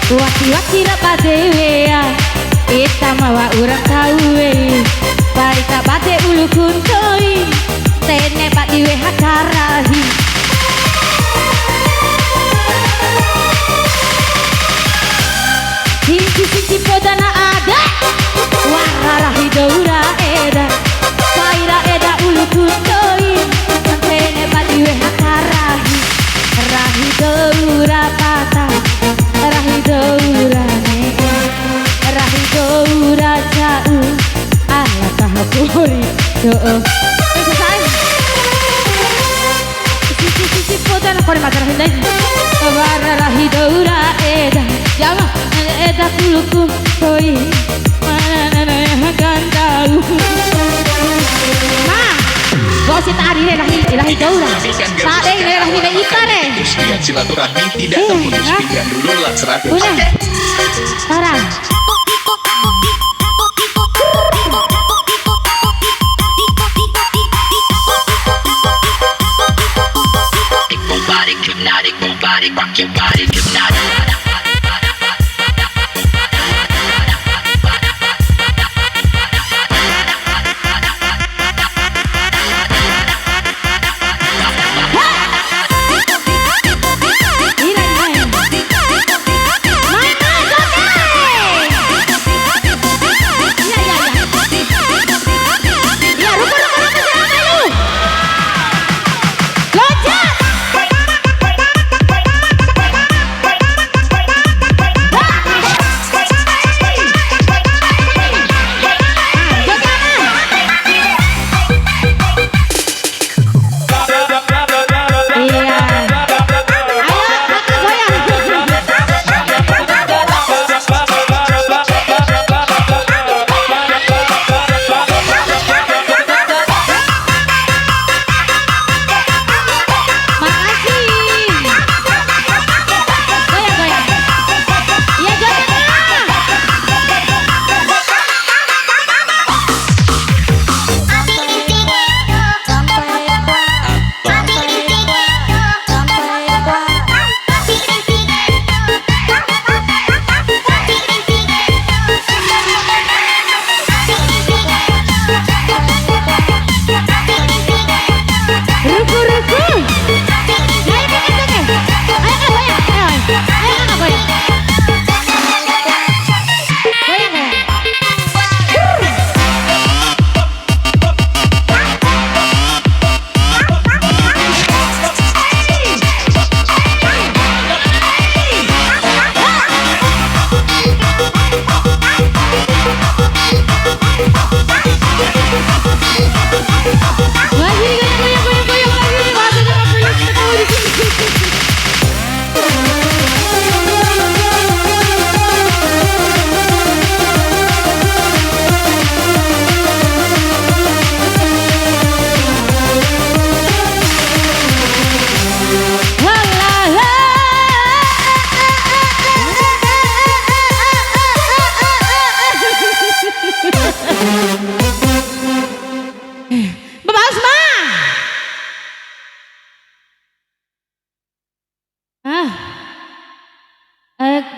Waki-waki dapat dewean kita mawa urang tawe baik dapat ulu kuntoi tene pak diwe hakarahi sinci podana ada wararahi daura eda paira eda ulu kuntoi tene pak diwe hakarahi rahi daura patah rahi daura rahi daura jauh ala tahapuri doa selesai sisi podan kore matar hindai bara rahi daura eda jama eda kulukum toi mana akan tahu ma gosi tadi rahi daura sade rahi me itare biar silaturahmi tidak terputus pinggan dulu lat 100. Udah. Parah. Hypnotic, rock your body, hypnotic.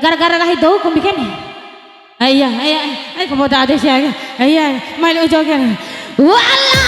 Gara-gara lah itu kau bikin ayah kamu tak ada sih ayah main ujokan wala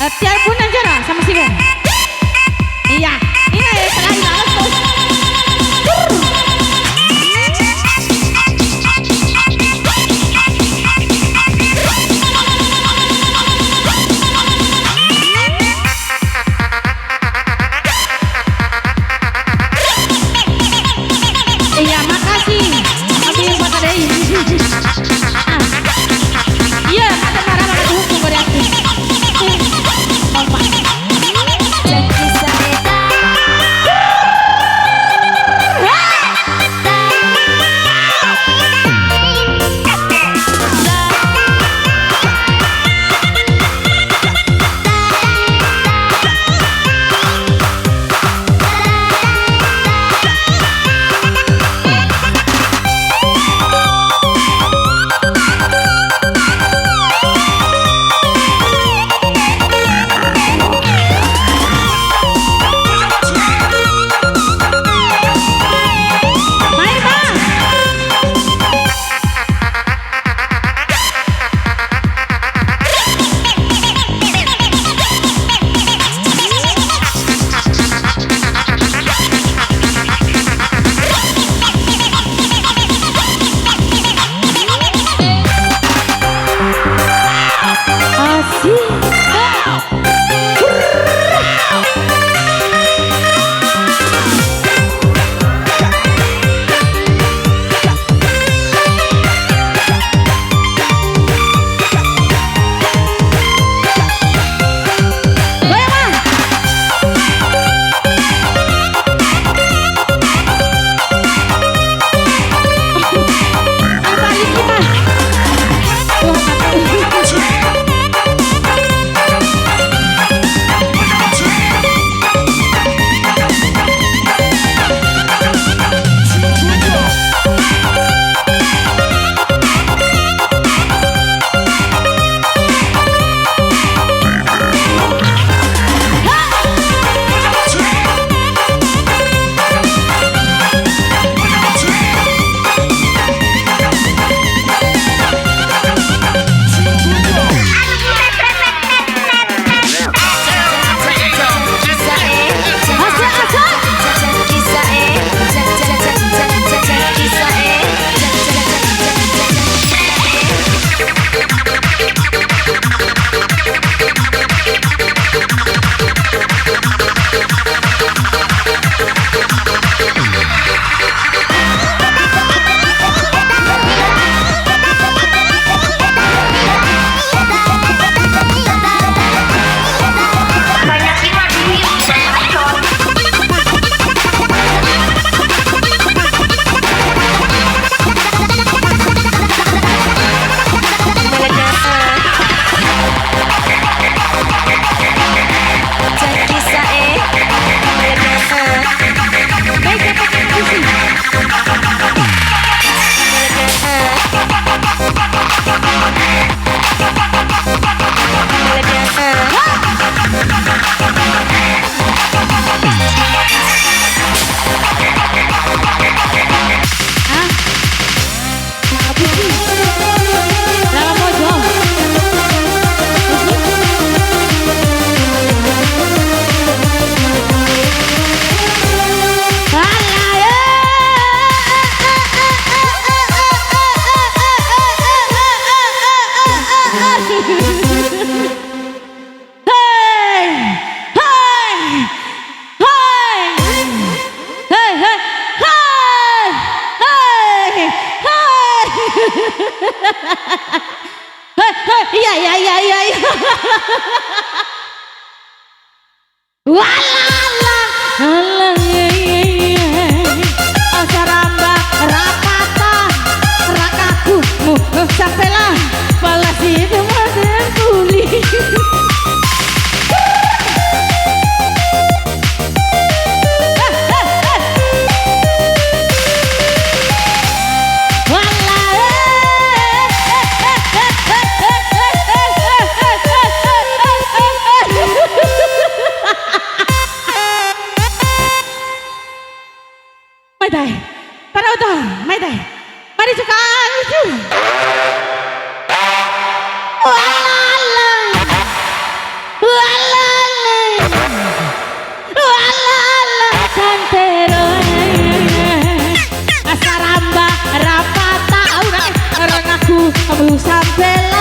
Telepon aja lah sama si Ben. Iya, ini terakhir alas bos. Iya, makasih. Ambil mata deh. Iya, mata marah maka hukum bereaksi. Iya iya iya iya. Walala halang asaramba rapata rakaku sampailah balas itu maden tuli. belum sampai